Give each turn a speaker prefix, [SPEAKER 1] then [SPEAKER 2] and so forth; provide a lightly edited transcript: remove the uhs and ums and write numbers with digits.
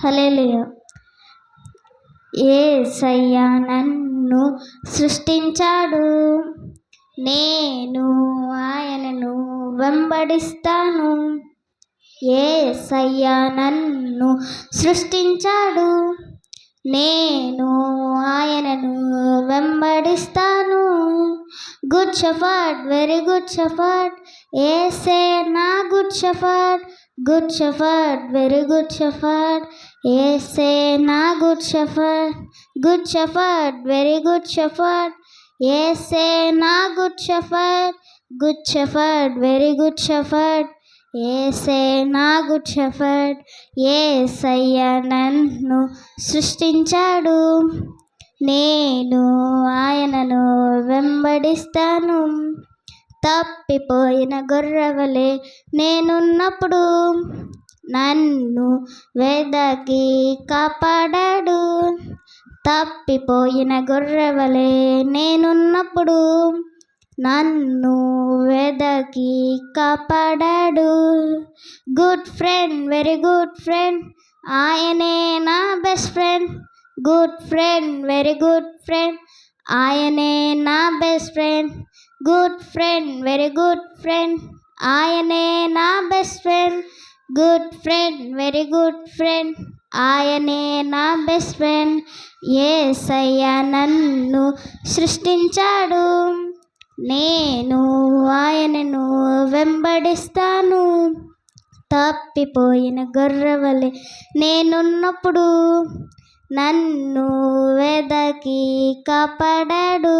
[SPEAKER 1] హల్లెలూయా. యేసయ్య నన్ను సృష్టించాడు, నేను ఆయనను వెంబడిస్తాను. యేసయ్య నన్ను సృష్టించాడు, నేను ఆయనను వెంబడిస్తాను. Good shepherd, very good shepherd, యేసే నా good shepherd. Good shepherd, very good shepherd, యేసే నా good shepherd. Good shepherd, very good shepherd, యేసే నా good shepherd. Good shepherd, very good shepherd, యేసే నా గుడ్ షెఫర్డ్. యేసయ్య నన్ను సృష్టించాడు, నేను ఆయనను వెంబడిస్తాను. తప్పిపోయిన గొర్రెవలే నేనున్నప్పుడు నన్ను వెదకి కాపాడాడు. తప్పిపోయిన గొర్రెవలే నేనున్నప్పుడు నన్ను వెదకి కాపాడాడు. Good friend, very good friend, ఆయనే నా best friend. Good friend, very good friend, ఆయనే నా best friend. Good friend, very good friend, ఆయనే నా best friend. Good friend, very good friend, ఆయనే నా బెస్ట్ ఫ్రెండ్. యేసయ్య నన్ను సృష్టించాడు, నేను ఆయనను వెంబడిస్తాను. తప్పిపోయిన గొర్రెవలే నేనున్నప్పుడు నన్ను వెదకి కాపాడాడు.